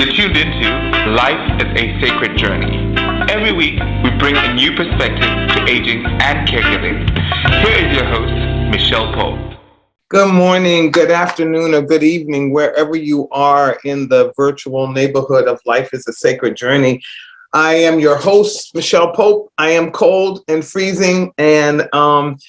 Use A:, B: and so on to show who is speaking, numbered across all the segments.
A: You're tuned into Life is a Sacred Journey. Every week, we bring a new perspective to aging and caregiving. Here is your host, Micheal Pope.
B: Good morning, good afternoon, or good evening, wherever you are in the virtual neighborhood of Life is a Sacred Journey. I am your host, Micheal Pope. I am cold and freezing, and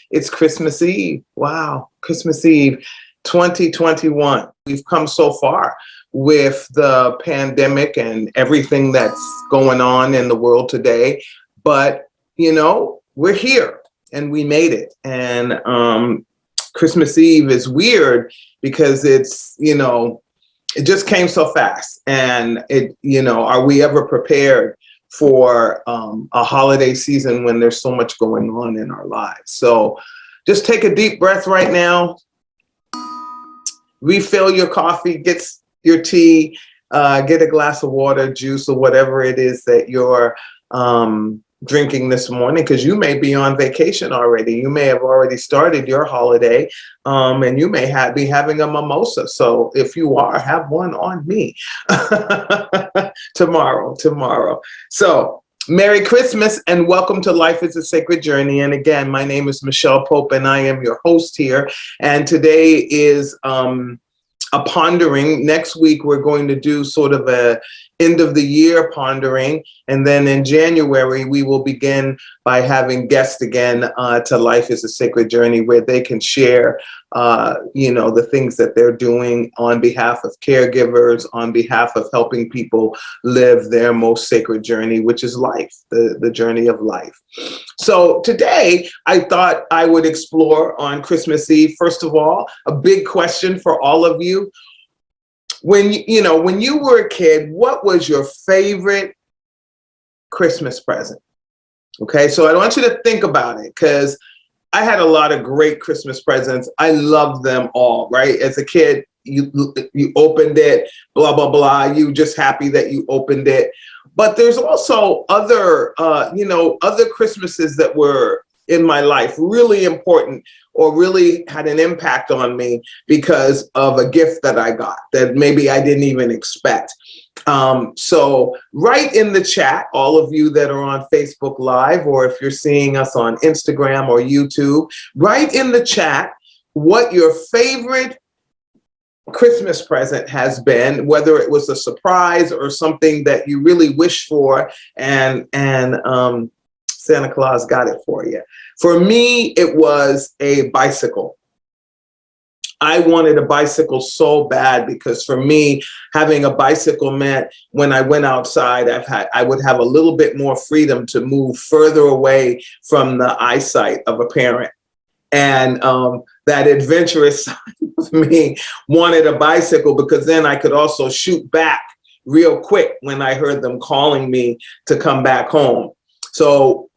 B: it's Christmas Eve. Wow, Christmas Eve 2021. We've come so far with the pandemic and everything that's going on in the world today. But, you know, we're here and we made it. And Christmas Eve is weird because it's, it just came so fast. And are we ever prepared for a holiday season when there's so much going on in our lives? So just take a deep breath right now, refill your coffee, get your tea, get a glass of water, juice, or whatever it is that you're drinking this morning, because you may be on vacation already. You may have already started your holiday, and you may be having a mimosa. So if you are, have one on me tomorrow. So Merry Christmas and welcome to Life is a Sacred Journey. And again, my name is Micheal Pope and I am your host here. And today is a pondering. Next week, we're going to do sort of a end of the year pondering. And then in January, we will begin by having guests again to Life is a Sacred Journey, where they can share, the things that they're doing on behalf of caregivers, on behalf of helping people live their most sacred journey, which is life, the journey of life. So today, I thought I would explore on Christmas Eve, first of all, a big question for all of you. When you were a kid, what was your favorite Christmas present? Okay, so I want you to think about it, because I had a lot of great Christmas presents. I loved them all, right? As a kid, you opened it, blah, blah, blah. You just happy that you opened it. But there's also other Christmases that were in my life really important or really had an impact on me because of a gift that I got that maybe I didn't even expect. So write in the chat, all of you that are on Facebook Live, or if you're seeing us on Instagram or YouTube, write in the chat what your favorite Christmas present has been, whether it was a surprise or something that you really wished for, and Santa Claus got it for you. For me, it was a bicycle. I wanted a bicycle so bad because for me, having a bicycle meant when I went outside, I would have a little bit more freedom to move further away from the eyesight of a parent. And that adventurous side of me wanted a bicycle because then I could also shoot back real quick when I heard them calling me to come back home. So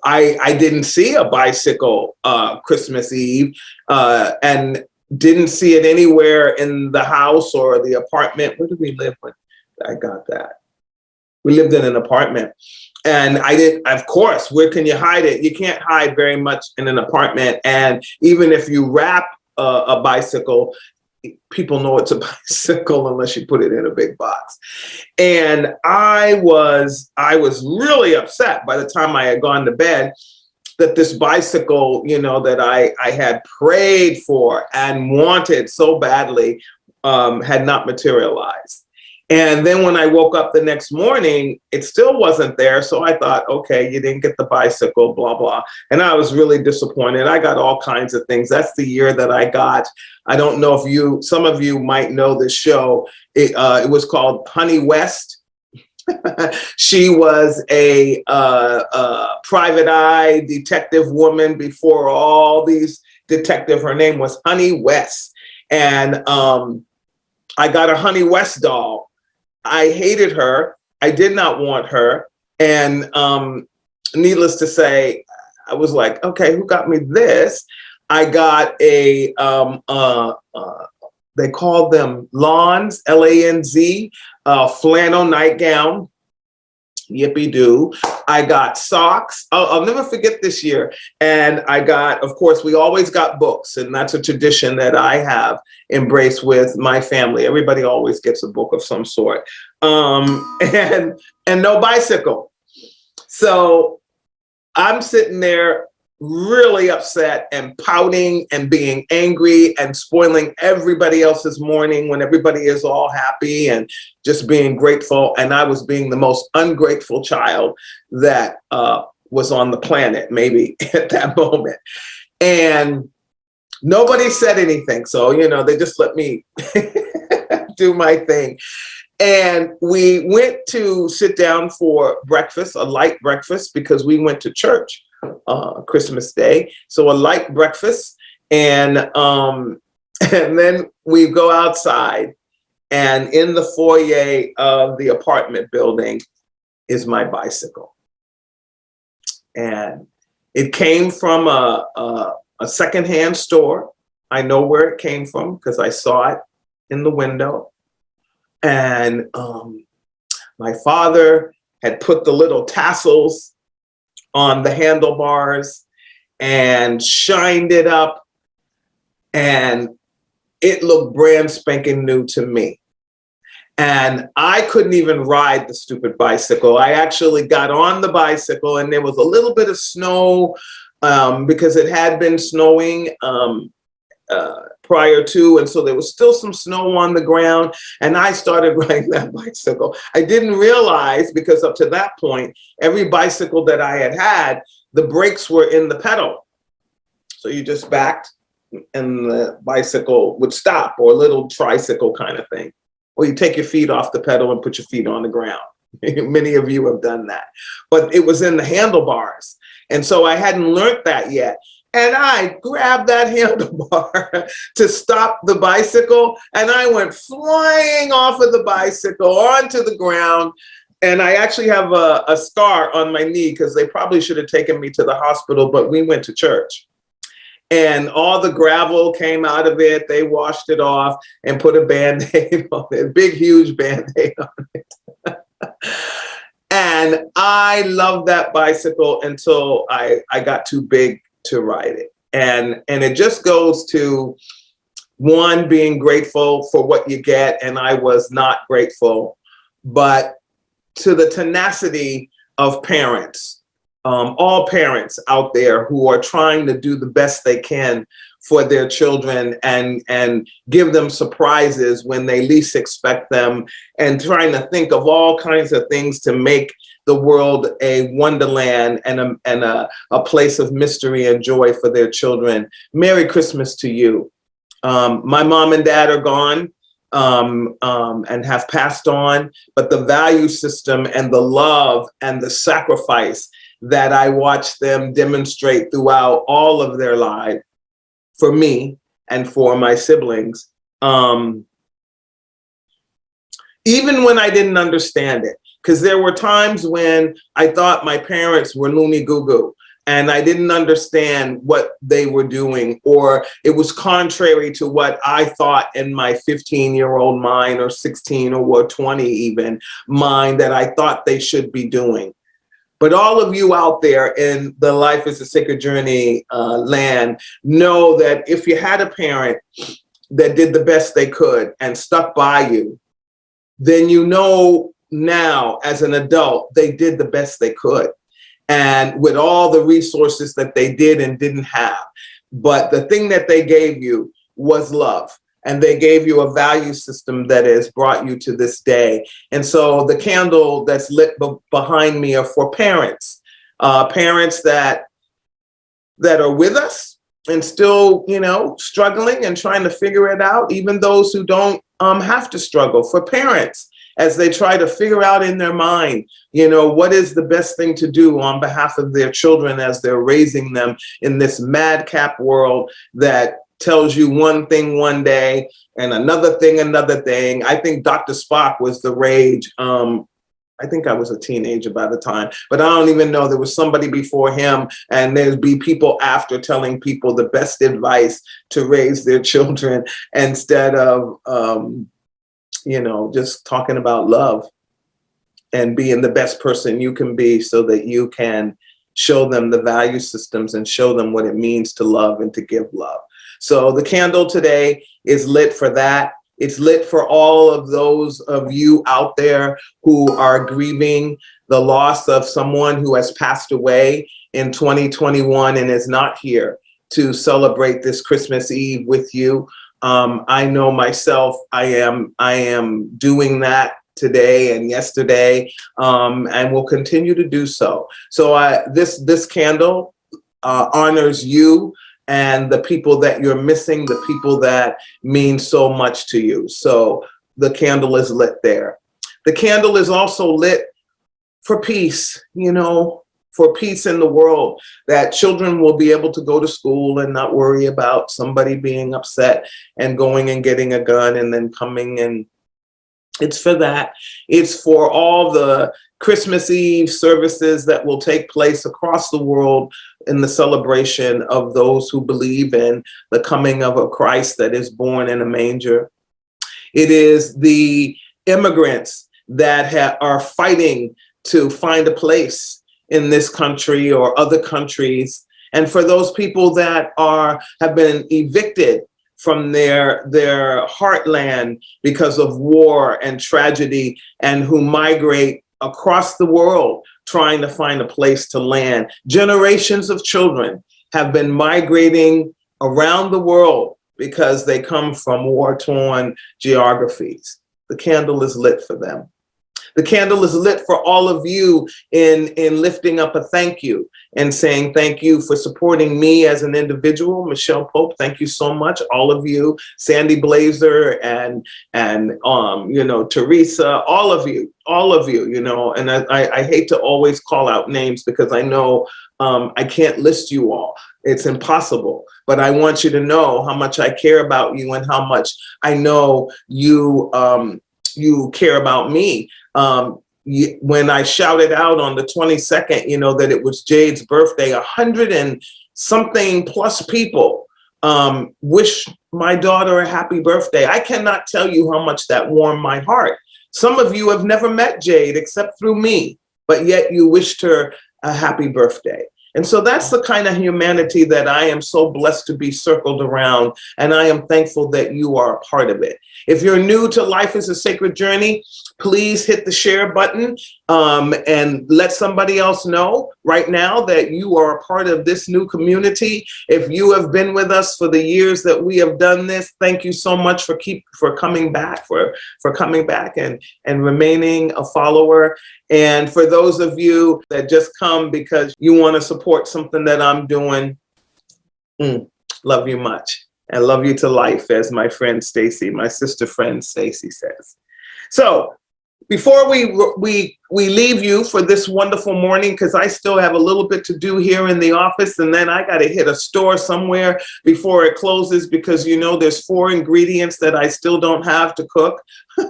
B: I didn't see a bicycle Christmas Eve and didn't see it anywhere in the house or the apartment. Where did we live when I got that? We lived in an apartment. And I didn't, of course, where can you hide it? You can't hide very much in an apartment. And even if you wrap a bicycle, people know it's a bicycle unless you put it in a big box. And I was really upset by the time I had gone to bed that this bicycle, that I had prayed for and wanted so badly had not materialized. And then when I woke up the next morning, it still wasn't there. So I thought, okay, you didn't get the bicycle, blah, blah. And I was really disappointed. I got all kinds of things. That's the year that I got, I don't know if some of you might know this show. It was called Honey West. She was a private eye detective woman before all these detectives. Her name was Honey West. And I got a Honey West doll. I hated her. I did not want her. And needless to say, I was like, okay, who got me this? I got a, they called them Lanz, L-A-N-Z, flannel nightgown. Yippee-doo. I got socks. I'll never forget this year. And I got, of course, we always got books. And that's a tradition that I have embraced with my family. Everybody always gets a book of some sort. And no bicycle. So I'm sitting there really upset and pouting and being angry and spoiling everybody else's morning when everybody is all happy and just being grateful. And I was being the most ungrateful child that was on the planet, maybe at that moment. And nobody said anything. So, you know, they just let me do my thing. And we went to sit down for breakfast, a light breakfast, because we went to church Christmas Day. So a light breakfast. And then we go outside, and in the foyer of the apartment building is my bicycle. And it came from a secondhand store. I know where it came from because I saw it in the window. And my father had put the little tassels on the handlebars and shined it up, and it looked brand spanking new to me. And I couldn't even ride the stupid bicycle. I actually got on the bicycle, and there was a little bit of snow because it had been snowing prior to, and so there was still some snow on the ground, and I started riding that bicycle. I didn't realize, because up to that point, every bicycle that I had, the brakes were in the pedal. So you just backed and the bicycle would stop, or a little tricycle kind of thing. Or you take your feet off the pedal and put your feet on the ground. Many of you have done that. But it was in the handlebars. And so I hadn't learned that yet. And I grabbed that handlebar to stop the bicycle, and I went flying off of the bicycle onto the ground. And I actually have a scar on my knee because they probably should have taken me to the hospital, but we went to church. And all the gravel came out of it. They washed it off and put a Band-Aid on it, big, huge Band-Aid on it. And I loved that bicycle until I got too big to ride it. And it just goes to, one, being grateful for what you get, and I was not grateful, but to the tenacity of parents, all parents out there who are trying to do the best they can for their children and give them surprises when they least expect them, and trying to think of all kinds of things to make the world a wonderland and a place of mystery and joy for their children. Merry Christmas to you. My mom and dad are gone and have passed on, but the value system and the love and the sacrifice that I watched them demonstrate throughout all of their lives for me and for my siblings, even when I didn't understand it. Because there were times when I thought my parents were loony goo-goo and I didn't understand what they were doing, or it was contrary to what I thought in my 15-year-old mind, or 16 or 20 even mind, that I thought they should be doing. But all of you out there in the Life is a Sacred Journey land know that if you had a parent that did the best they could and stuck by you, then you know now as an adult, they did the best they could. And with all the resources that they did and didn't have. But the thing that they gave you was love. And they gave you a value system that has brought you to this day. And so the candle that's lit behind me are for parents, parents that are with us and still, you know, struggling and trying to figure it out. Even those who don't have to struggle. For parents, as they try to figure out in their mind, you know, what is the best thing to do on behalf of their children as they're raising them in this madcap world that tells you one thing one day and another thing another thing. I think Dr. Spock was the rage. I think I was a teenager by the time, but I don't even know. There was somebody before him, and there'd be people after telling people the best advice to raise their children instead of, you know, just talking about love. and being the best person you can be so that you can show them the value systems and show them what it means to love and to give love. So the candle today is lit for that. It's lit for all of those of you out there who are grieving the loss of someone who has passed away in 2021 and is not here to celebrate this Christmas Eve with you. I know myself, I am doing that today and yesterday, and will continue to do so. So this candle honors you and the people that you're missing, the people that mean so much to you. So the candle is lit there. The candle is also lit for peace, for peace in the world, that children will be able to go to school and not worry about somebody being upset and going and getting a gun and then coming, and it's for that. It's for all the Christmas Eve services that will take place across the world in the celebration of those who believe in the coming of a Christ that is born in a manger. It is the immigrants that are fighting to find a place in this country or other countries. And for those people that have been evicted from their heartland because of war and tragedy, and who migrate across the world trying to find a place to land. Generations of children have been migrating around the world because they come from war-torn geographies. The candle is lit for them. The candle is lit for all of you in lifting up a thank you and saying thank you for supporting me as an individual. Micheal Pope, thank you so much. All of you, Sandy Blazer and Teresa, all of you, and I hate to always call out names because I know I can't list you all. It's impossible, but I want you to know how much I care about you and how much I know you care about me. When I shouted out on the 22nd, that it was Jade's birthday, 100 and something plus people wish my daughter a happy birthday. I cannot tell you how much that warmed my heart. Some of you have never met Jade except through me, but yet you wished her a happy birthday. And so that's the kind of humanity that I am so blessed to be circled around, and I am thankful that you are a part of it. If you're new to Life is a Sacred Journey, please hit the share button and let somebody else know right now that you are a part of this new community. If you have been with us for the years that we have done this, thank you so much for coming back, for coming back and remaining a follower. And for those of you that just come because you want to support something that I'm doing, love you much. And love you to life, as my friend Stacy, my sister friend Stacy says. So before we leave you for this wonderful morning, because I still have a little bit to do here in the office, and then I got to hit a store somewhere before it closes, because there's 4 ingredients that I still don't have to cook.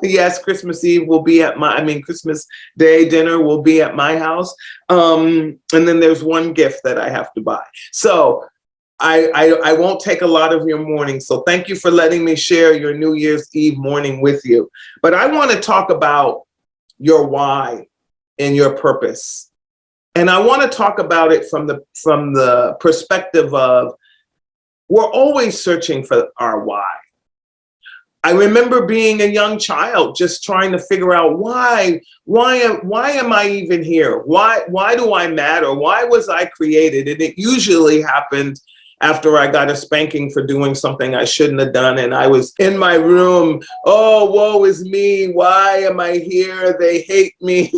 B: Yes, Christmas Eve will be Christmas Day dinner will be at my house. And then there's 1 gift that I have to buy. So I won't take a lot of your morning. So thank you for letting me share your New Year's Eve morning with you. But I want to talk about your why and your purpose. And I want to talk about it from the perspective of, we're always searching for our why. I remember being a young child just trying to figure out why am I even here? Why do I matter? Why was I created? And it usually happened after I got a spanking for doing something I shouldn't have done. And I was in my room, oh, woe is me. Why am I here? They hate me.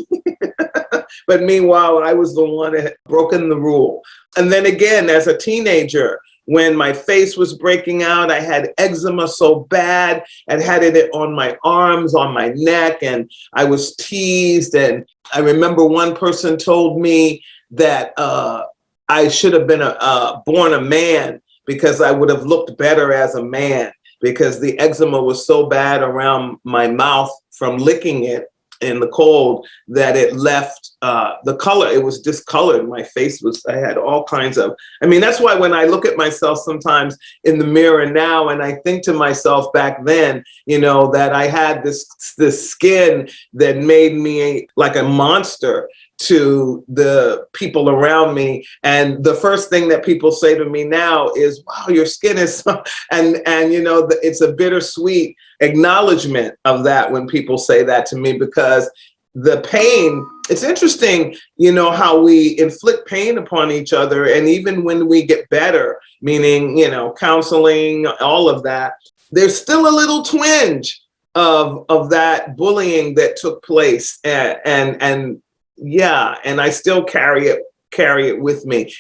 B: But meanwhile, I was the one that had broken the rule. And then again, as a teenager, when my face was breaking out, I had eczema so bad, and had it on my arms, on my neck, and I was teased. And I remember one person told me that I should have been born a man, because I would have looked better as a man, because the eczema was so bad around my mouth from licking it. in the cold that it left the color. It was discolored. My face I had all kinds of, that's why when I look at myself sometimes in the mirror now, and I think to myself back then, that I had this skin that made me like a monster to the people around me. And the first thing that people say to me now is, wow, your skin is so, and it's a bittersweet acknowledgement of that when people say that to me, because the pain, it's interesting, how we inflict pain upon each other. And even when we get better, meaning, counseling, all of that, there's still a little twinge of that bullying that took place. And I still carry it with me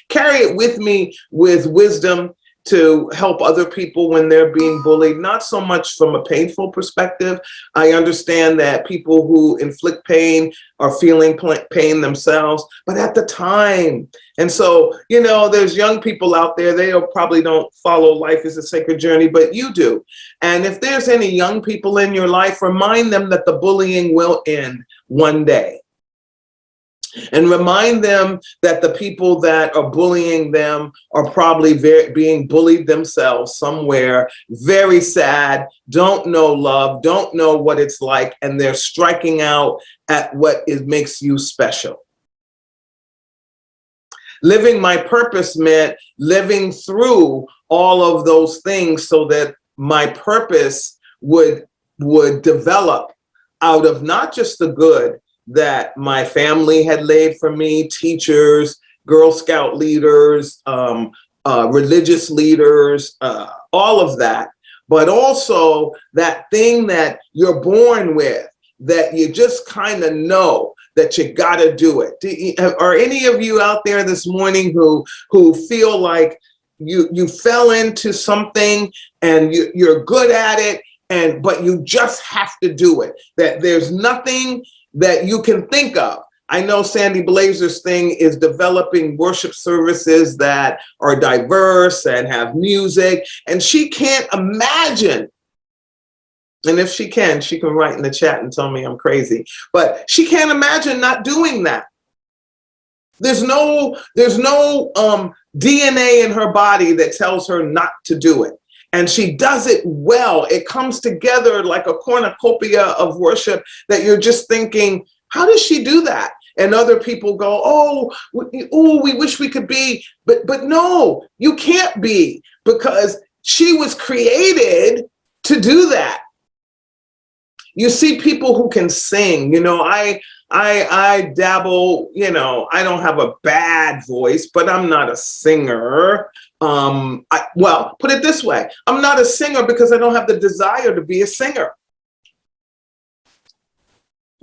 B: with wisdom to help other people when they're being bullied, not so much from a painful perspective. I understand that people who inflict pain are feeling pain themselves, but at the time. And so, there's young people out there, they probably don't follow Life is a Sacred Journey, but you do. And if there's any young people in your life, remind them that the bullying will end one day. And remind them that the people that are bullying them are probably being bullied themselves somewhere, very sad, don't know love, don't know what it's like, and they're striking out at what makes you special. Living my purpose meant living through all of those things so that my purpose would develop out of not just the good that my family had laid for me, teachers, Girl Scout leaders, religious leaders, all of that, but also that thing that you're born with, that you just kind of know that you got to do it. Are any of you out there this morning who feel like you fell into something and you're good at it, but you just have to do it, that there's nothing that you can think of? I know Sandy Blazer's thing is developing worship services that are diverse and have music, and she can't imagine. And if she can write in the chat and tell me I'm crazy, but she can't imagine not doing that. There's no DNA in her body that tells her not to do it. And she does it well. It comes together like a cornucopia of worship that you're just thinking, how does she do that? And other people go, oh, we wish we could be, but no, you can't be, because she was created to do that. You see people who can sing, I dabble, I don't have a bad voice, but I'm not a singer. Put it this way. I'm not a singer because I don't have the desire to be a singer.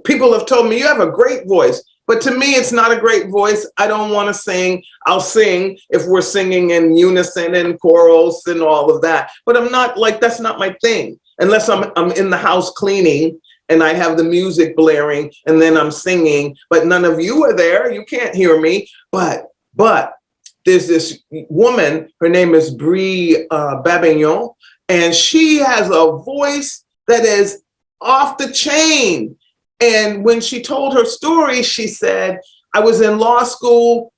B: People have told me you have a great voice, but to me, it's not a great voice. I don't want to sing. I'll sing if we're singing in unison and chorals and all of that, but I'm not that's not my thing. Unless I'm in the house cleaning and I have the music blaring and then I'm singing, but none of you are there. You can't hear me. But there's this woman, her name is Brie Babignon, and she has a voice that is off the chain. And when she told her story, she said, I was in law school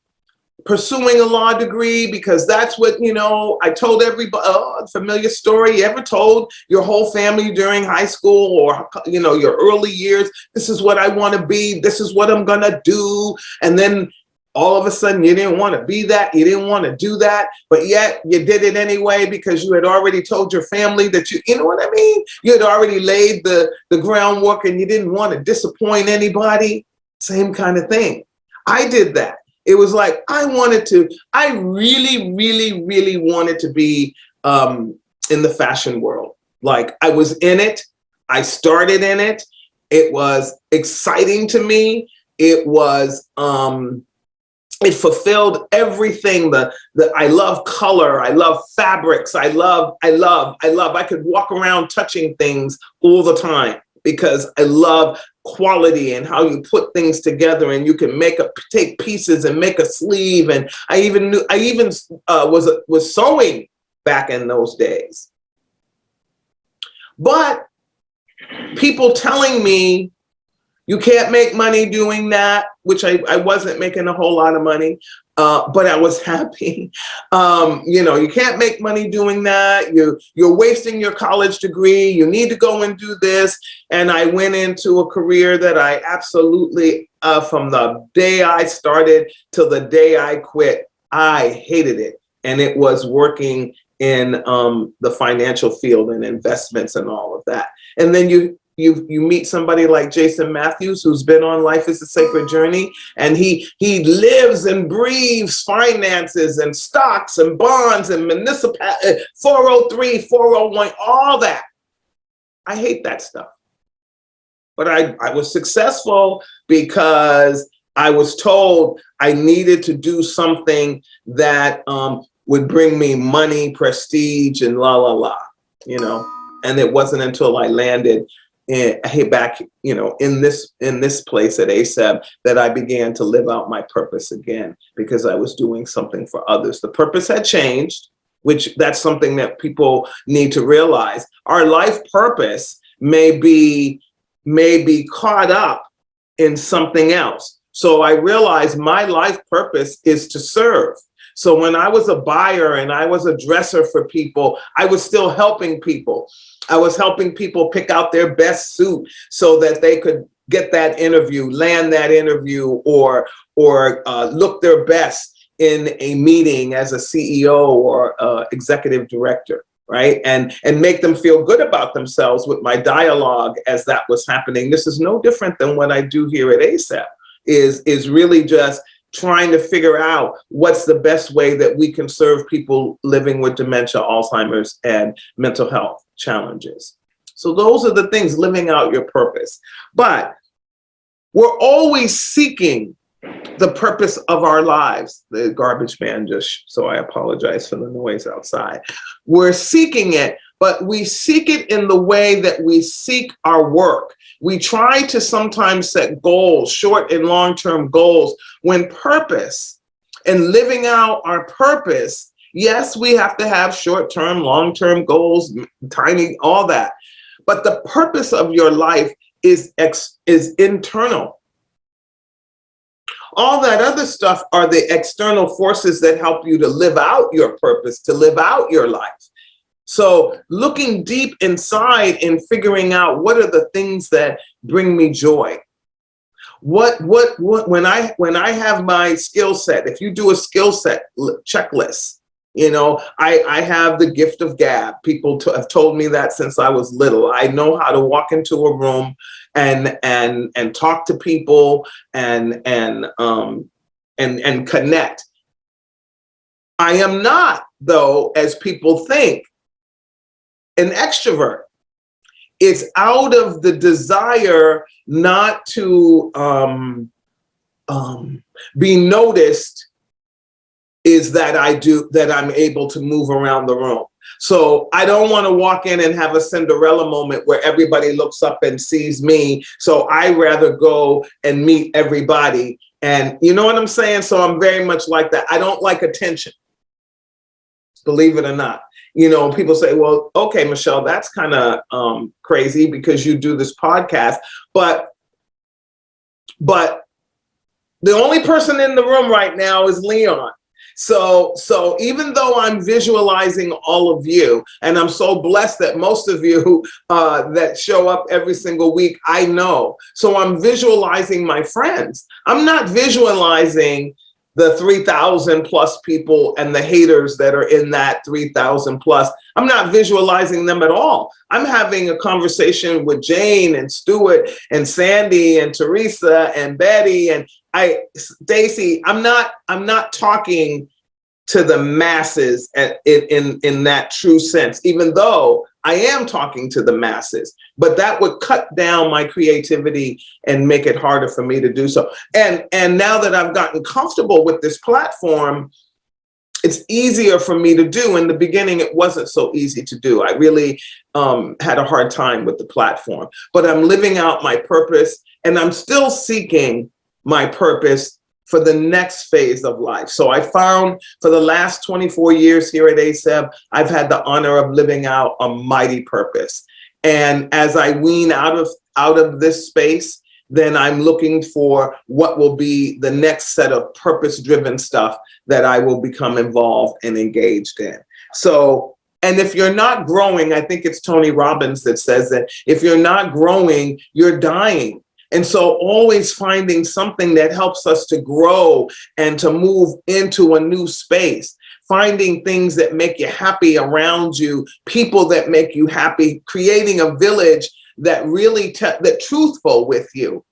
B: pursuing a law degree because that's what, I told everybody, familiar story you ever told your whole family during high school or, your early years. This is what I want to be. This is what I'm going to do. And then all of a sudden you didn't want to be that. You didn't want to do that. But yet you did it anyway because you had already told your family that you know what I mean? You had already laid the groundwork and you didn't want to disappoint anybody. Same kind of thing. I did that. It was like, I really, really, really wanted to be in the fashion world. Like I was in it. I started in it. It was exciting to me. It was, it fulfilled everything. I love color. I love fabrics. I could walk around touching things all the time because I love quality and how you put things together, and you can take pieces and make a sleeve. And I even was sewing back in those days. But people telling me You can't make money doing that, which I wasn't making a whole lot of money, but I was happy. You can't make money doing that. You're wasting your college degree. You need to go and do this. And I went into a career that I absolutely, from the day I started till the day I quit, I hated it. And it was working in the financial field and investments and all of that. And then you meet somebody like Jason Matthews, who's been on Life is a Sacred Journey, and he lives and breathes finances and stocks and bonds and municipal 403, 401, all that. I hate that stuff. But I was successful because I was told I needed to do something that would bring me money, prestige, and la, la, la, And it wasn't until I landed back, in this place at ASAP that I began to live out my purpose again, because I was doing something for others. The purpose had changed, which that's something that people need to realize. Our life purpose may be caught up in something else. So I realized my life purpose is to serve. So when I was a buyer and I was a dresser for people, I was still helping people. I was helping people pick out their best suit so that they could get that interview, land that interview, or look their best in a meeting as a CEO or executive director, right? And make them feel good about themselves with my dialogue as that was happening. This is no different than what I do here at ASAP, is really just trying to figure out what's the best way that we can serve people living with dementia, Alzheimer's, and mental health challenges. So those are the things, living out your purpose. But we're always seeking the purpose of our lives. The garbage man so I apologize for the noise outside. We're seeking it, but we seek it in the way that we seek our work. We try to sometimes set goals, short and long-term goals, when purpose and living out our purpose, yes, we have to have short-term, long-term goals, tiny, all that. But the purpose of your life is internal. All that other stuff are the external forces that help you to live out your purpose, to live out your life. So looking deep inside and figuring out what are the things that bring me joy. What when I have my skill set, if you do a skill set checklist, I have the gift of gab. People have told me that since I was little. I know how to walk into a room and talk to people and connect. I am not, though, as people think, an extrovert. It's out of the desire not to be noticed is that I'm able to move around the room. So I don't want to walk in and have a Cinderella moment where everybody looks up and sees me. So I rather go and meet everybody. And you know what I'm saying? So I'm very much like that. I don't like attention, believe it or not. People say, well, okay, Michelle, that's kind of crazy because you do this podcast, but the only person in the room right now is Leon. So even though I'm visualizing all of you, and I'm so blessed that most of you that show up every single week, I know. So I'm visualizing my friends. I'm not visualizing the 3,000 plus people and the haters that are in that 3,000 plus. I'm not visualizing them at all. I'm having a conversation with Jane and Stuart and Sandy and Teresa and Betty and Stacy. I'm not talking to the masses in that true sense, even though I am talking to the masses, but that would cut down my creativity and make it harder for me to do so. And now that I've gotten comfortable with this platform, it's easier for me to do. In the beginning, it wasn't so easy to do. I really had a hard time with the platform, but I'm living out my purpose and I'm still seeking my purpose for the next phase of life. So I found for the last 24 years here at ASAP, I've had the honor of living out a mighty purpose. And as I wean out of this space then I'm looking for what will be the next set of purpose-driven stuff that I will become involved and engaged in. So, and if you're not growing, I think it's Tony Robbins that says that if you're not growing, you're dying. And so always finding something that helps us to grow and to move into a new space, finding things that make you happy around you, people that make you happy, creating a village that really that truthful with you.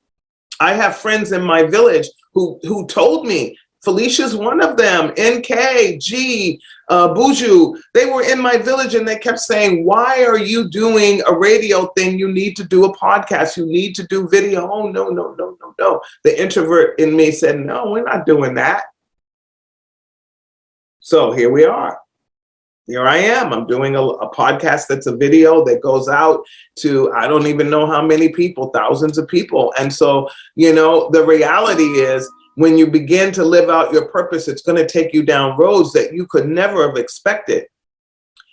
B: I have friends in my village who told me, Felicia's one of them, NK, G, Buju, they were in my village and they kept saying, why are you doing a radio thing? You need to do a podcast. You need to do video. Oh, no, no, no, no, no. The introvert in me said, no, we're not doing that. So here we are. Here I am. I'm doing a podcast that's a video that goes out to, I don't even know how many people, thousands of people. And so, you know, the reality is, when you begin to live out your purpose, it's going to take you down roads that you could never have expected.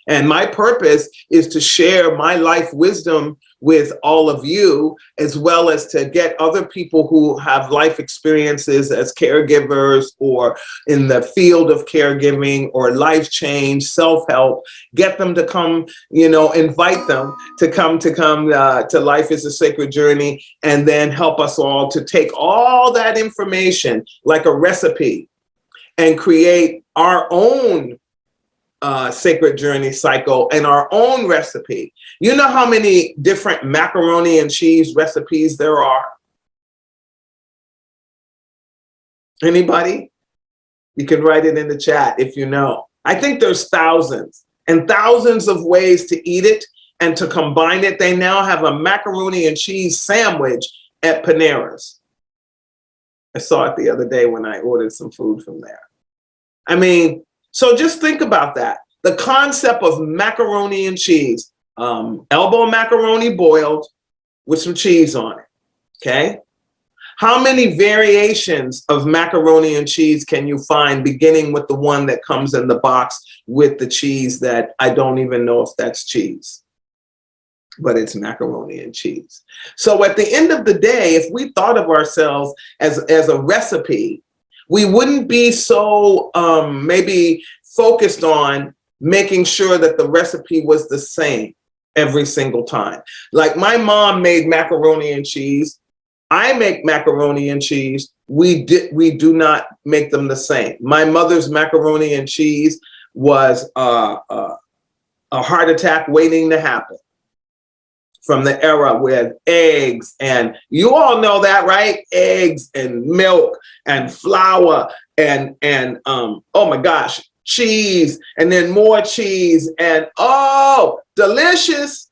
B: And my purpose is to share my life wisdom with all of you, as well as to get other people who have life experiences as caregivers or in the field of caregiving or life change, self-help, get them to come, you know, invite them to come to Life is a Sacred Journey, and then help us all to take all that information like a recipe and create our own sacred journey cycle and our own recipe. You know how many different macaroni and cheese recipes there are? Anybody? You can write it in the chat if you know. I think there's thousands and thousands of ways to eat it and to combine it. They now have a macaroni and cheese sandwich at Panera's. I saw it the other day when I ordered some food from there. I mean, so just think about that. The concept of macaroni and cheese, elbow macaroni boiled with some cheese on it, okay? How many variations of macaroni and cheese can you find, beginning with the one that comes in the box with the cheese that I don't even know if that's cheese, but it's macaroni and cheese. So at the end of the day, if we thought of ourselves as a recipe, we wouldn't be so maybe focused on making sure that the recipe was the same every single time. Like my mom made macaroni and cheese. I make macaroni and cheese. We do not make them the same. My mother's macaroni and cheese was a heart attack waiting to happen, from the era with eggs, and you all know that, right? Eggs and milk and flour and oh my gosh, cheese, and then more cheese, and oh, delicious.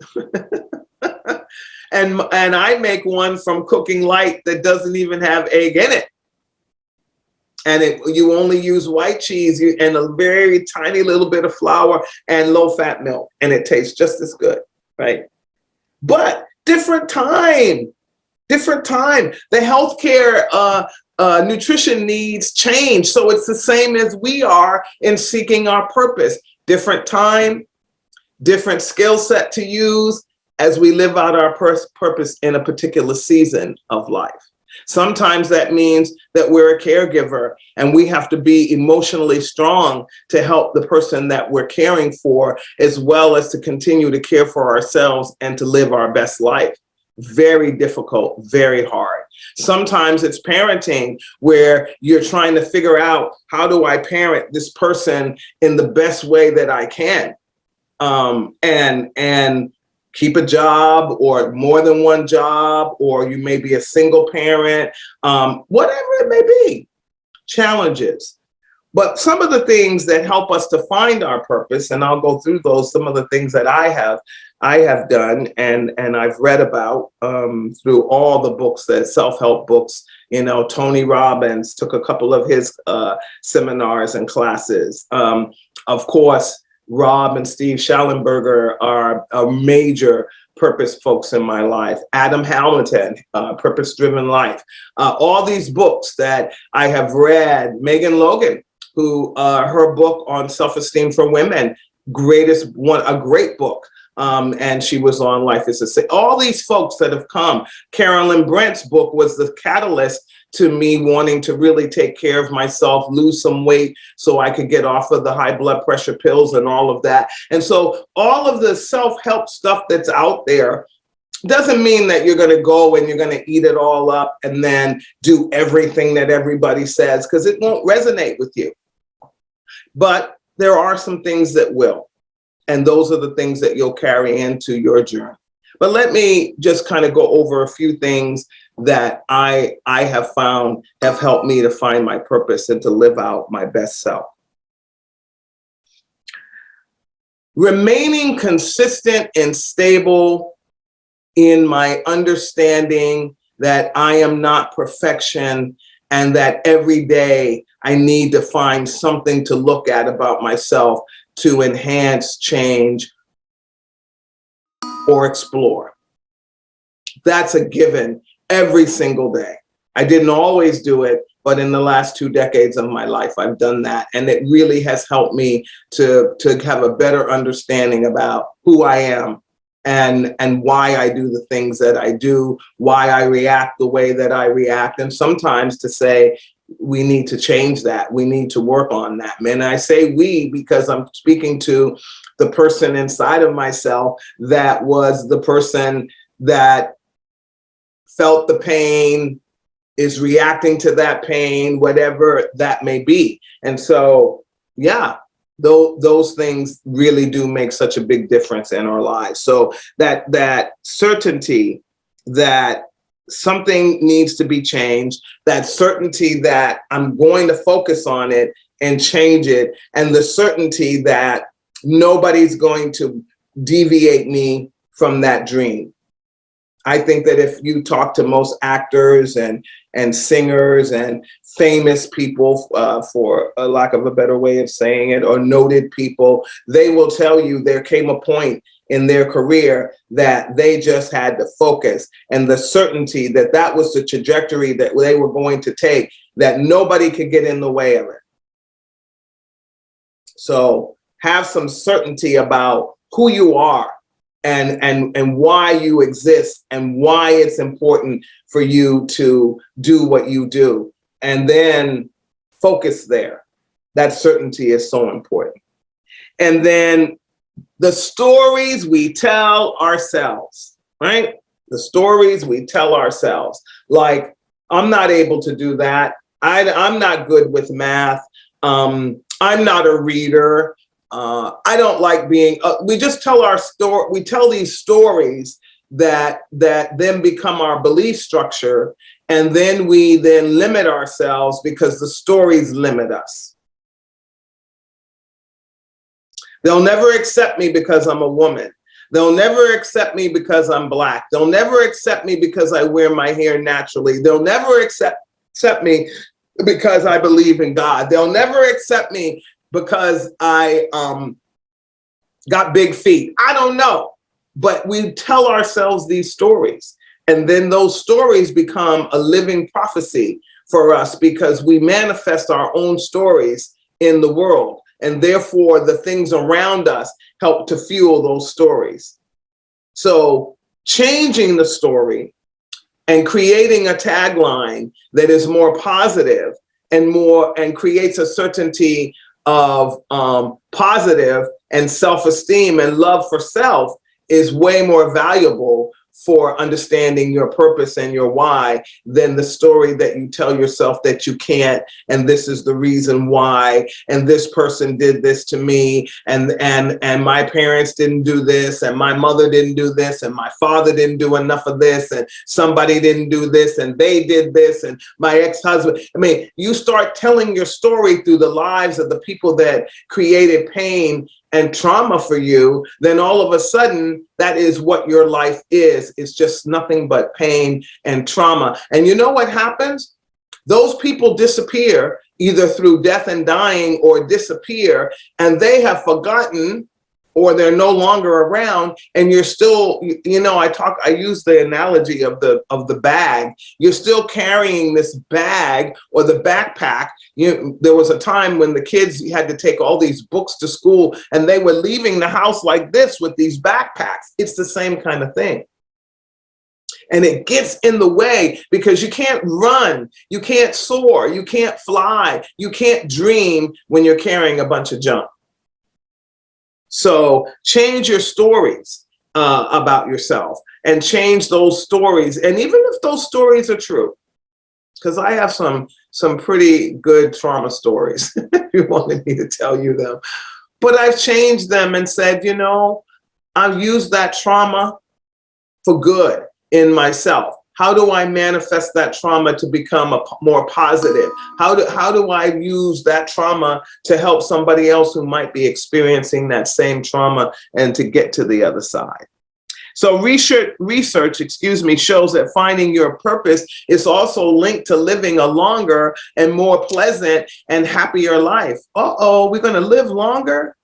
B: and I make one from Cooking Light that doesn't even have egg in it. And you only use white cheese and a very tiny little bit of flour and low-fat milk, and it tastes just as good, right? But different time. The healthcare nutrition needs change. So it's the same as we are in seeking our purpose. Different time, different skill set to use as we live out our purpose in a particular season of life. Sometimes that means that we're a caregiver and we have to be emotionally strong to help the person that we're caring for, as well as to continue to care for ourselves and to live our best life. Very difficult, very hard. Sometimes it's parenting, where you're trying to figure out, how do I parent this person in the best way that I can? And keep a job or more than one job, or you may be a single parent, whatever it may be, challenges. But some of the things that help us to find our purpose, and I'll go through those, some of the things that I have done and I've read about through all the books, that self-help books. You know, Tony Robbins, took a couple of his seminars and classes. Of course, Rob and Steve Schallenberger are major purpose folks in my life. Adam Hamilton, Purpose Driven Life. All these books that I have read. Megan Logan, who her book on self-esteem for women, a great book. And she was on Life is a Secret. All these folks that have come. Carolyn Brent's book was the catalyst to me wanting to really take care of myself, lose some weight so I could get off of the high blood pressure pills and all of that. And so all of the self-help stuff that's out there doesn't mean that you're going to go and you're going to eat it all up and then do everything that everybody says, because it won't resonate with you. But there are some things that will. And those are the things that you'll carry into your journey. But let me just kind of go over a few things that I have found have helped me to find my purpose and to live out my best self. Remaining consistent and stable in my understanding that I am not perfection and that every day I need to find something to look at about myself to enhance, change, or explore. That's a given every single day. I didn't always do it, but in the last 2 decades of my life, I've done that. And it really has helped me to have a better understanding about who I am and why I do the things that I do, why I react the way that I react. And sometimes to say, we need to change that. We need to work on that. And I say we because I'm speaking to the person inside of myself that was the person that felt the pain, is reacting to that pain, whatever that may be. And so, yeah, those things really do make such a big difference in our lives. So that certainty that something needs to be changed, that certainty that I'm going to focus on it and change it, and the certainty that nobody's going to deviate me from that dream. I think that if you talk to most actors and singers and famous people, for a lack of a better way of saying it, or noted people, they will tell you there came a point in their career that they just had to focus, and the certainty that that was the trajectory that they were going to take, that nobody could get in the way of it. So have some certainty about who you are and why you exist and why it's important for you to do what you do, and then focus there. That certainty is so important. And then the stories we tell ourselves, right? The stories we tell ourselves, like, I'm not able to do that. I'm not good with math. I'm not a reader. I don't like being, we just tell our story. We tell these stories that then become our belief structure. And then we then limit ourselves because the stories limit us. They'll never accept me because I'm a woman. They'll never accept me because I'm Black. They'll never accept me because I wear my hair naturally. They'll never accept me because I believe in God. They'll never accept me because I got big feet. I don't know. But we tell ourselves these stories. And then those stories become a living prophecy for us because we manifest our own stories in the world. And therefore, the things around us help to fuel those stories. So changing the story and creating a tagline that is more positive and creates a certainty of positive and self-esteem and love for self is way more valuable for understanding your purpose and your why than the story that you tell yourself that you can't, and this is the reason why, and this person did this to me, and my parents didn't do this, and my mother didn't do this, and my father didn't do enough of this, and somebody didn't do this, and they did this, and my ex-husband. I mean, you start telling your story through the lives of the people that created pain and trauma for you, then all of a sudden, that is what your life is. It's just nothing but pain and trauma. And you know what happens? Those people disappear either through death and dying or disappear, and they have forgotten or they're no longer around, and you're still, I use the analogy of the bag. You're still carrying this bag or the backpack. There was a time when the kids had to take all these books to school, and they were leaving the house like this with these backpacks. It's the same kind of thing. And it gets in the way because you can't run, you can't soar, you can't fly, you can't dream when you're carrying a bunch of junk. So change your stories about yourself, and change those stories. And even if those stories are true, because I have some pretty good trauma stories, if you wanted me to tell you them, but I've changed them and said, I've used that trauma for good in myself. How do I manifest that trauma to become more positive? How do I use that trauma to help somebody else who might be experiencing that same trauma and to get to the other side? So research, shows that finding your purpose is also linked to living a longer and more pleasant and happier life. We're going to live longer?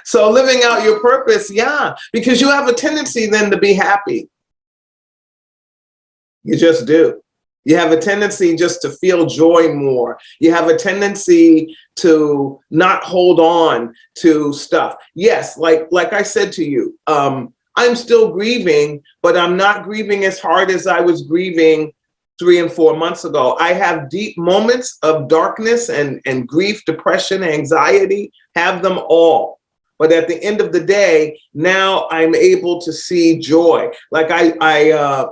B: So living out your purpose, yeah, because you have a tendency then to be happy. You just do. You have a tendency just to feel joy more. You have a tendency to not hold on to stuff. Yes, like I said to you, I'm still grieving, but I'm not grieving as hard as I was grieving 3 and 4 months ago. I have deep moments of darkness and grief, depression, anxiety, have them all. But at the end of the day, now I'm able to see joy. Like I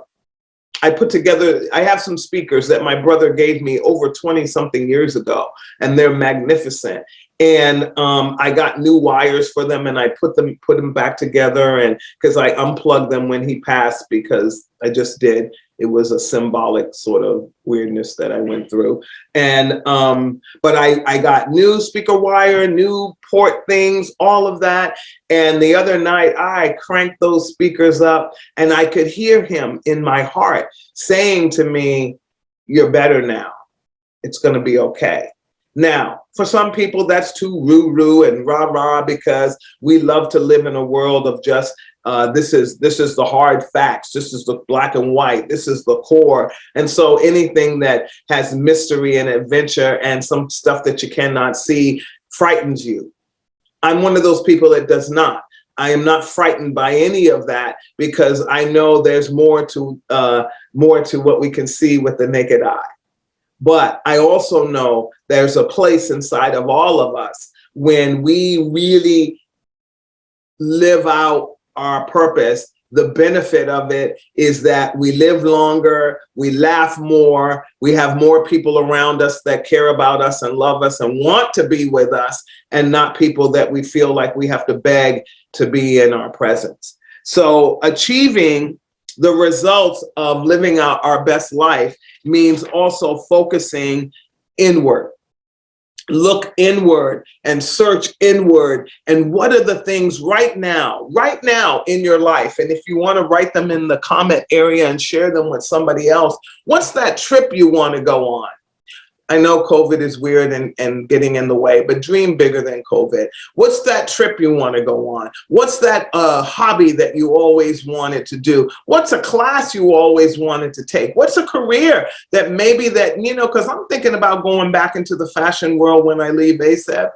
B: put together, I have some speakers that my brother gave me over 20 something years ago, and they're magnificent. And I got new wires for them, and I put them back together, and because I unplugged them when he passed, because I just did. It was a symbolic sort of weirdness that I went through. And but I got new speaker wire, new port things, all of that. And the other night I cranked those speakers up, and I could hear him in my heart saying to me, "You're better now. It's going to be okay." Now, for some people, that's too roo-roo and rah-rah, because we love to live in a world of just, this is the hard facts. This is the black and white. This is the core. And so anything that has mystery and adventure and some stuff that you cannot see frightens you. I'm one of those people that does not. I am not frightened by any of that, because I know there's more to what we can see with the naked eye. But I also know there's a place inside of all of us when we really live out our purpose. The benefit of it is that we live longer, we laugh more, we have more people around us that care about us and love us and want to be with us, and not people that we feel like we have to beg to be in our presence. So achieving the results of living out our best life means also focusing inward. Look inward and search inward. And what are the things right now in your life? And if you want to write them in the comment area and share them with somebody else, what's that trip you want to go on? I know COVID is weird and getting in the way, but dream bigger than COVID. What's that trip you want to go on? What's that hobby that you always wanted to do? What's a class you always wanted to take? What's a career that maybe that, because I'm thinking about going back into the fashion world when I leave ASAP.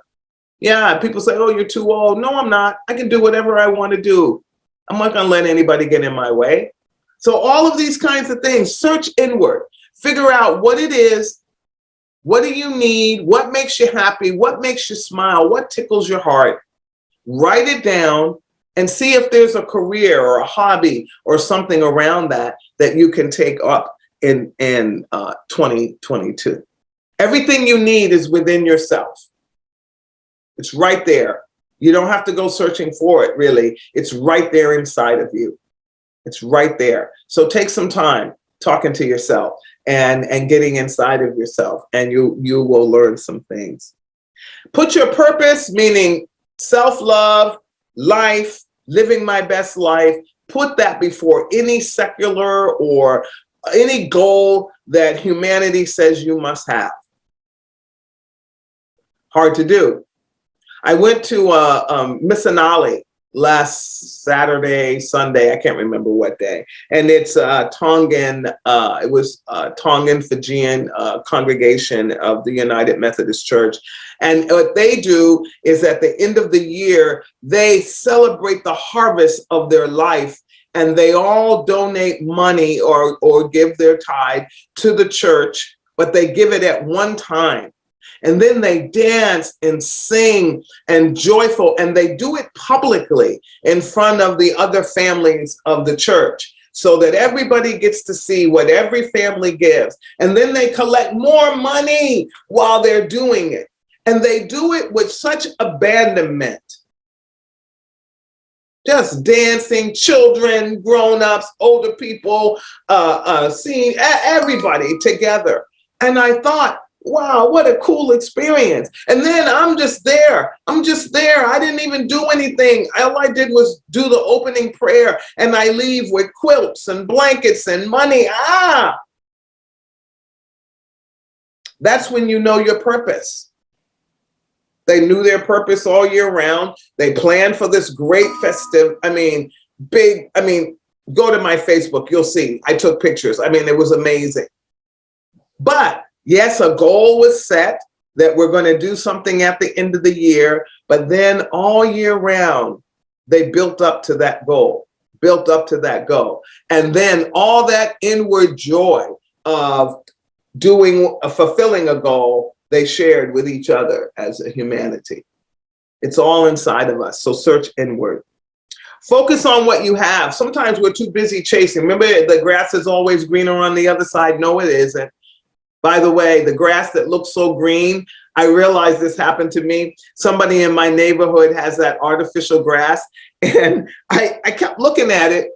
B: Yeah, people say, oh, you're too old. No, I'm not. I can do whatever I want to do. I'm not going to let anybody get in my way. So all of these kinds of things, search inward, figure out what it is. What do you need? What makes you happy? What makes you smile? What tickles your heart? Write it down and see if there's a career or a hobby or something around that you can take up in 2022. Everything you need is within yourself. It's right there. You don't have to go searching for it, really. It's right there inside of you. It's right there. So take some time talking to yourself and getting inside of yourself, and you will learn some things. Put your purpose, meaning self-love, life, living my best life, put that before any secular or any goal that humanity says you must have. Hard to do. I went to Missinali last Saturday, Sunday, I can't remember what day. And it's Tongan, it was Tongan Fijian congregation of the United Methodist Church. And what they do is at the end of the year, they celebrate the harvest of their life, and they all donate money or give their tithe to the church, but they give it at one time. And then they dance and sing and joyful, and they do it publicly in front of the other families of the church so that everybody gets to see what every family gives. And then they collect more money while they're doing it. And they do it with such abandonment. Just dancing, children, grown-ups, older people, seeing everybody together. And I thought, wow, what a cool experience. And then I'm just there. I didn't even do anything. All I did was do the opening prayer, and I leave with quilts and blankets and money. That's when you know your purpose. They knew their purpose all year round. They planned for this great festive, go to my Facebook, you'll see. I took pictures. It was amazing. But yes, a goal was set that we're going to do something at the end of the year, but then all year round, they built up to that goal. And then all that inward joy of fulfilling a goal, they shared with each other as a humanity. It's all inside of us, so search inward. Focus on what you have. Sometimes we're too busy chasing. Remember, the grass is always greener on the other side. No, it isn't. By the way, the grass that looks so green, I realized this happened to me. Somebody in my neighborhood has that artificial grass, and I kept looking at it,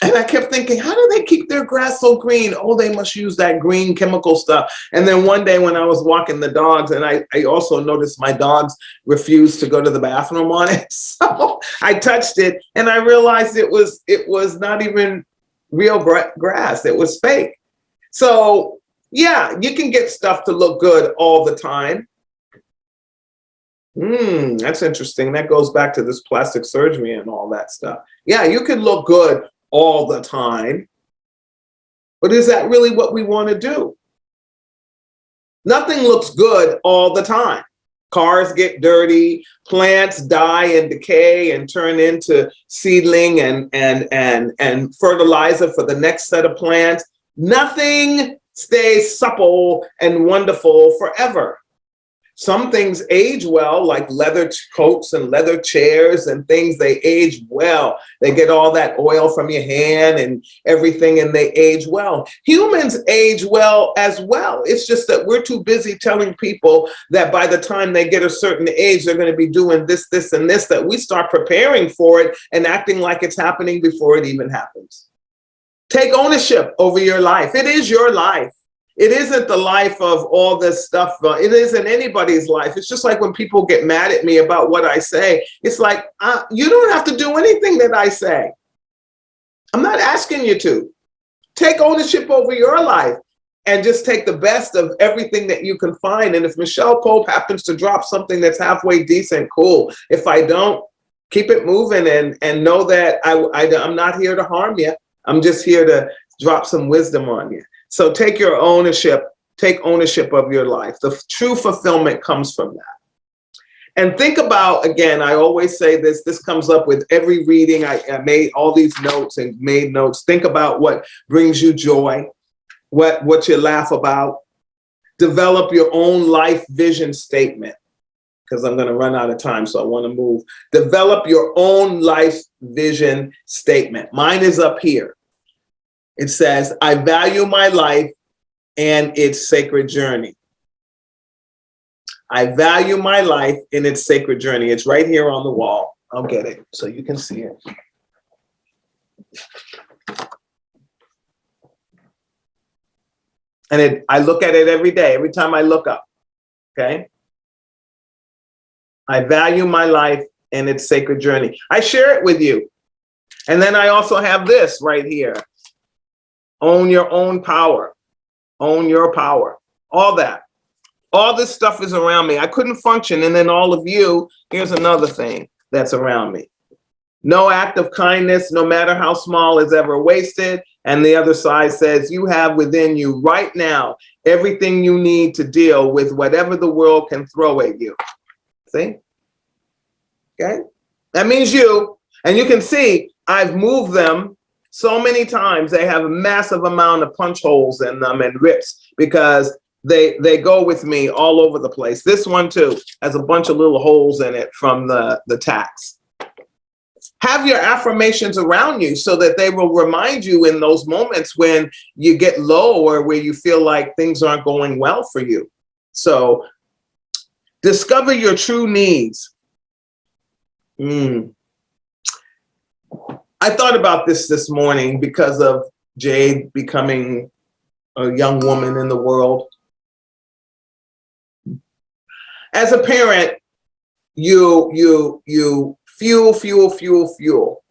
B: and I kept thinking, how do they keep their grass so green? Oh, they must use that green chemical stuff. And then one day when I was walking the dogs, and I also noticed my dogs refused to go to the bathroom on it. So I touched it, and I realized it was not even real grass. It was fake. So yeah, you can get stuff to look good all the time. That's interesting. That goes back to this plastic surgery and all that stuff. Yeah, you can look good all the time. But is that really what we want to do? Nothing looks good all the time. Cars get dirty, plants die and decay and turn into seedling and fertilizer for the next set of plants. Nothing stays supple and wonderful forever. Some things age well, like leather coats and leather chairs and things, they age well. They get all that oil from your hand and everything, and they age well. Humans age well as well. It's just that we're too busy telling people that by the time they get a certain age, they're going to be doing this, this, and this, that we start preparing for it and acting like it's happening before it even happens. Take ownership over your life. It is your life. It isn't the life of all this stuff. It isn't anybody's life. It's just like when people get mad at me about what I say. It's like, you don't have to do anything that I say. I'm not asking you to. Take ownership over your life and just take the best of everything that you can find. And if Micheal Pope happens to drop something that's halfway decent, cool. If I don't, keep it moving and know that I'm not here to harm you. I'm just here to drop some wisdom on you. So take ownership of your life. The true fulfillment comes from that. And think about, again, I always say this comes up with every reading. I made all these notes and made notes. Think about what brings you joy, what you laugh about. Develop your own life vision statement, because I'm going to run out of time, so I want to move. Develop your own life vision statement. Mine is up here. It says, I value my life and its sacred journey. I value my life in its sacred journey. It's right here on the wall. I'll get it so you can see it. And I look at it every day, every time I look up, okay? I value my life and its sacred journey. I share it with you. And then I also have this right here. Own your own power. Own your power. All that. All this stuff is around me. I couldn't function. And then all of you, here's another thing that's around me. No act of kindness, no matter how small, is ever wasted. And the other side says you have within you right now everything you need to deal with whatever the world can throw at you. See? Okay? That means you. And you can see I've moved them so many times. They have a massive amount of punch holes in them and rips because they go with me all over the place. This one too has a bunch of little holes in it from the tacks. Have your affirmations around you so that they will remind you in those moments when you get low or where you feel like things aren't going well for you. So discover your true needs. I thought about this morning because of Jade becoming a young woman in the world. As a parent, you fuel.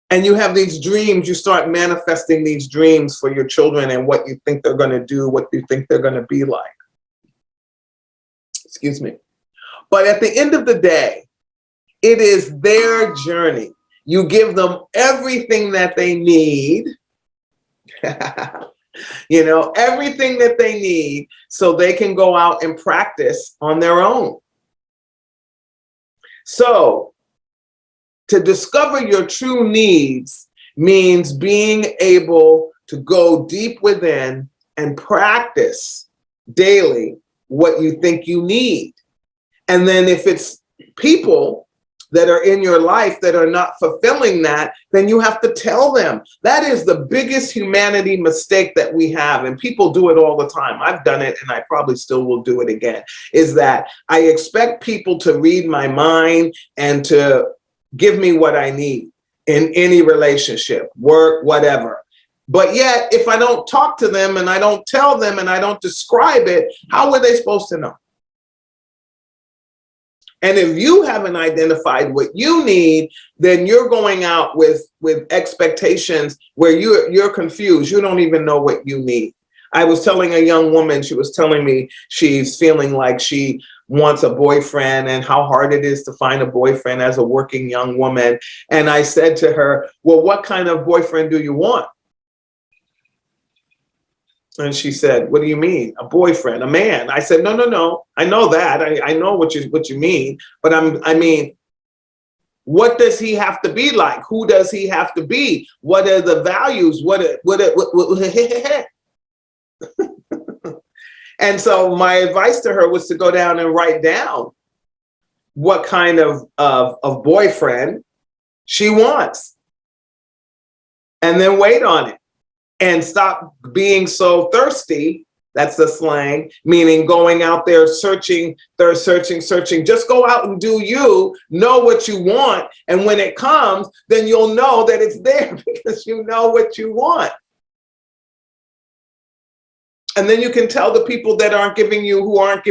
B: And you have these dreams, you start manifesting these dreams for your children and what you think they're going to do, what you think they're going to be like. Excuse me. But at the end of the day, it is their journey. You give them everything that they need, everything that they need so they can go out and practice on their own. So to discover your true needs means being able to go deep within and practice daily what you think you need. And then if it's people that are in your life that are not fulfilling that, then you have to tell them. That is the biggest humanity mistake that we have. And people do it all the time. I've done it and I probably still will do it again, is that I expect people to read my mind and to give me what I need in any relationship, work, whatever. But yet, if I don't talk to them and I don't tell them and I don't describe it, how were they supposed to know? And if you haven't identified what you need, then you're going out with expectations where you're confused. You don't even know what you need. I was telling a young woman, she was telling me she's feeling like she wants a boyfriend and how hard it is to find a boyfriend as a working young woman. And I said to her, well, what kind of boyfriend do you want? And she said, what do you mean? A boyfriend, a man? I said, no. I know that. I know what you mean. But I mean, what does he have to be like? Who does he have to be? What are the values? And so my advice to her was to go down and write down what kind of boyfriend she wants. And then wait on it. And stop being so thirsty. That's the slang, meaning going out there searching. Just go out and do you, know what you want. And when it comes, then you'll know that it's there because you know what you want. And then you can tell the people that aren't giving you what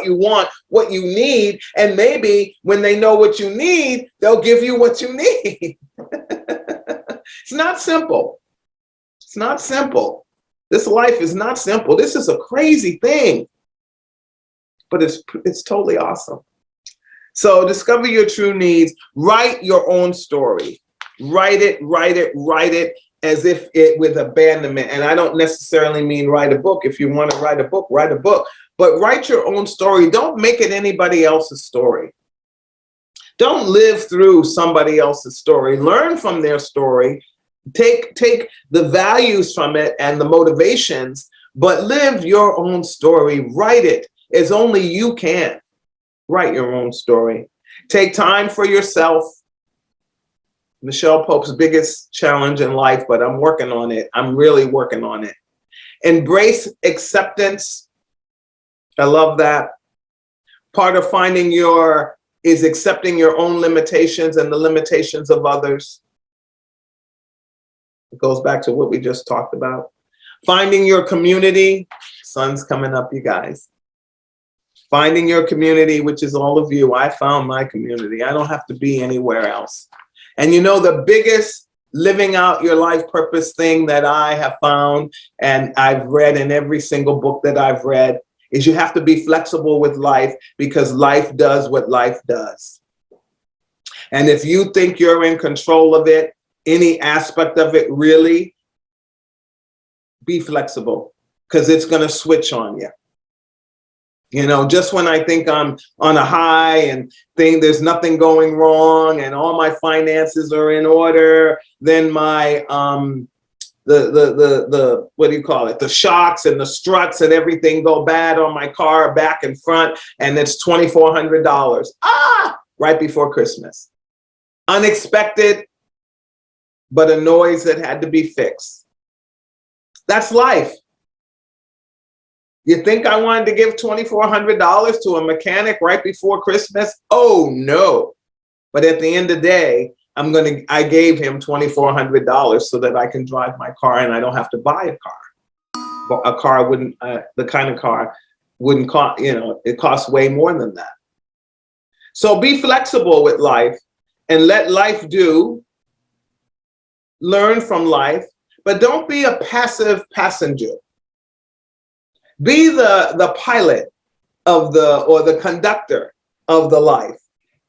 B: you want, what you need. And maybe when they know what you need, they'll give you what you need. It's not simple. It's not simple. This life is not simple. This is a crazy thing, but it's totally awesome. So discover your true needs. Write your own story. Write it as if it with abandonment. And I don't necessarily mean write a book. If you want to write a book, but write your own story. Don't make it anybody else's story. Don't live through somebody else's story. Learn from their story. Take the values from it and the motivations, but live your own story. Write it as only you can. Write your own story. Take time for yourself. Micheal Pope's biggest challenge in life, but I'm working on it. I'm really working on it. Embrace acceptance. I love that. Part of finding is accepting your own limitations and the limitations of others. It goes back to what we just talked about. Finding your community. Sun's coming up, you guys. Finding your community, which is all of you. I found my community. I don't have to be anywhere else. And the biggest living out your life purpose thing that I have found, and I've read in every single book that I've read, is you have to be flexible with life, because life does what life does. And if you think you're in control of it, any aspect of it, really, be flexible, because it's going to switch on you. You know, just when I think I'm on a high and think there's nothing going wrong and all my finances are in order, then my the what do you call it? The shocks and the struts and everything go bad on my car, back and front, and it's $2,400. Right before Christmas. Unexpected, but a noise that had to be fixed. That's life. You think I wanted to give $2,400 to a mechanic right before Christmas? Oh no. But at the end of the day, I gave him $2,400 so that I can drive my car and I don't have to buy a car. But a car wouldn't, the kind of car wouldn't cost, you know, it costs way more than that. So be flexible with life and let life do. Learn from life, but don't be a passive passenger. Be the pilot of the conductor of the life.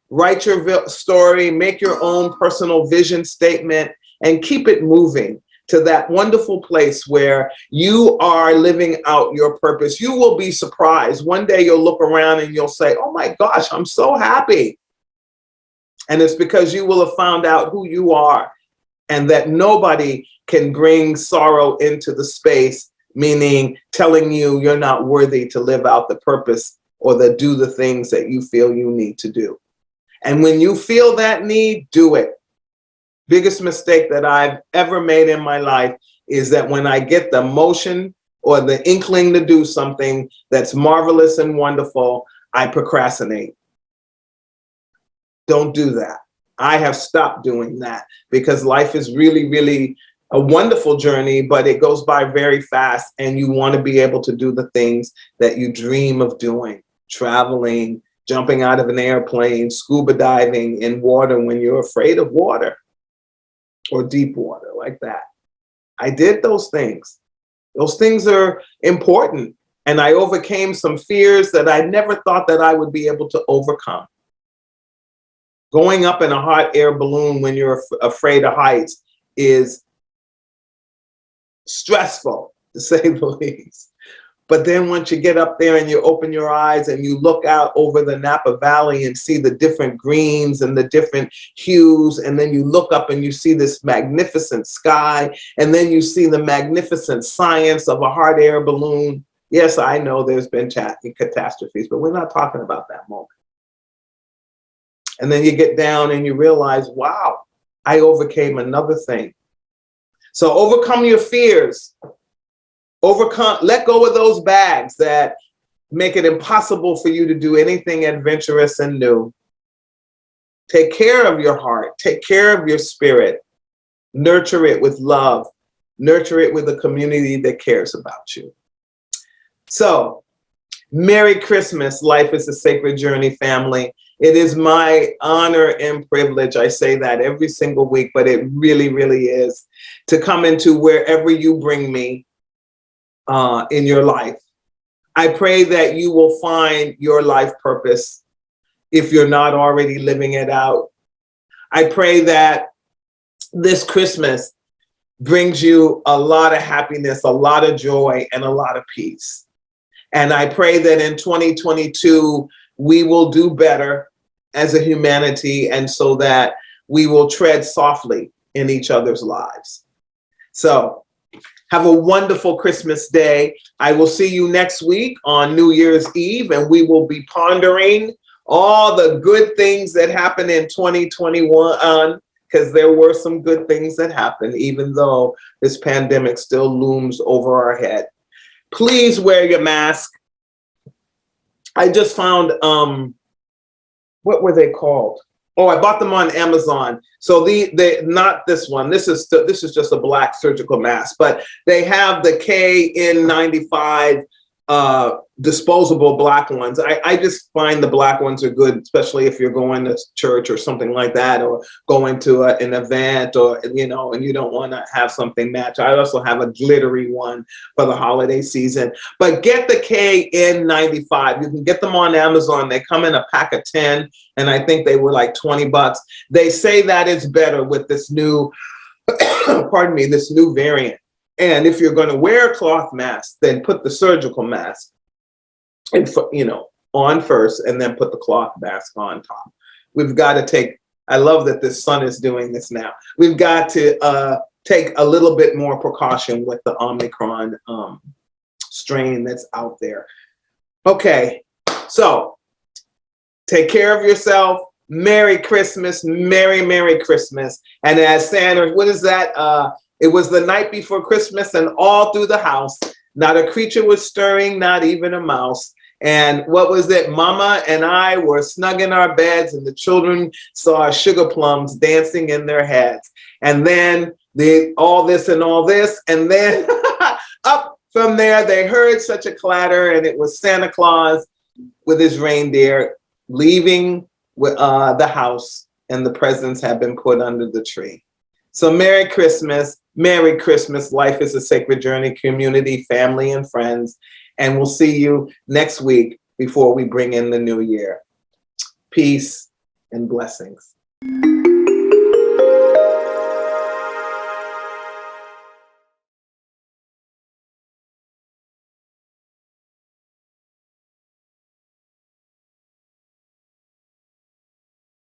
B: Write your story, make your own personal vision statement, and keep it moving to that wonderful place where you are living out your purpose. You will be surprised. One day you'll look around and you'll say, oh my gosh, I'm so happy. And it's because you will have found out who you are, and that nobody can bring sorrow into the space, meaning telling you you're not worthy to live out the purpose or to do the things that you feel you need to do. And when you feel that need, do it. Biggest mistake that I've ever made in my life is that when I get the motion or the inkling to do something that's marvelous and wonderful, I procrastinate. Don't do that. I have stopped doing that, because life is really, really a wonderful journey, but it goes by very fast, and you want to be able to do the things that you dream of doing. Traveling, jumping out of an airplane, scuba diving in water when you're afraid of water, or deep water like that. I did those things. Those things are important. And I overcame some fears that I never thought that I would be able to overcome. Going up in a hot air balloon when you're afraid of heights is stressful, to say the least. But then once you get up there and you open your eyes and you look out over the Napa Valley and see the different greens and the different hues, and then you look up and you see this magnificent sky, and then you see the magnificent science of a hot air balloon. Yes, I know there's been catastrophes, but we're not talking about that moment. And then you get down and you realize, wow, I overcame another thing. So overcome your fears. Let go of those bags that make it impossible for you to do anything adventurous and new. Take care of your heart. Take care of your spirit. Nurture it with love. Nurture it with a community that cares about you. So, Merry Christmas, Life is a Sacred Journey family. It is my honor and privilege, I say that every single week, but it really, really is, to come into wherever you bring me in your life. I pray that you will find your life purpose if you're not already living it out. I pray that this Christmas brings you a lot of happiness, a lot of joy, and a lot of peace. And I pray that in 2022, we will do better as a humanity, and so that we will tread softly in each other's lives. So have a wonderful Christmas day. I will see you next week on New Year's Eve, and we will be pondering all the good things that happened in 2021, because there were some good things that happened, even though this pandemic still looms over our head. Please wear your mask. I just found, what were they called? Oh, I bought them on Amazon. So they not this one. This is just a black surgical mask, but they have the KN95 disposable black ones. I just find the black ones are good, especially if you're going to church or something like that, or going to an event, or, you know, and you don't want to have something match. I also have a glittery one for the holiday season. But get the KN95. You can get them on Amazon. They come in a pack of 10, and I think they were like $20. They say that it's better with this new, pardon me, this new variant. And if you're going to wear a cloth mask, then put the surgical mask, and you know, on first, and then put the cloth mask on top. We've got to take. I love that this sun is doing this now. We've got to take a little bit more precaution with the Omicron strain that's out there. Okay, so take care of yourself. Merry Christmas, Merry Christmas. And as Santa, what is that? It was the night before Christmas, and all through the house, not a creature was stirring, not even a mouse. And what was it? Mama and I were snug in our beds, and the children saw sugar plums dancing in their heads. And then all this, and then up from there, they heard such a clatter, and it was Santa Claus with his reindeer leaving the house, and the presents had been put under the tree. So Merry Christmas. Life is a Sacred Journey community, family, and friends. And we'll see you next week before we bring in the new year. Peace and blessings.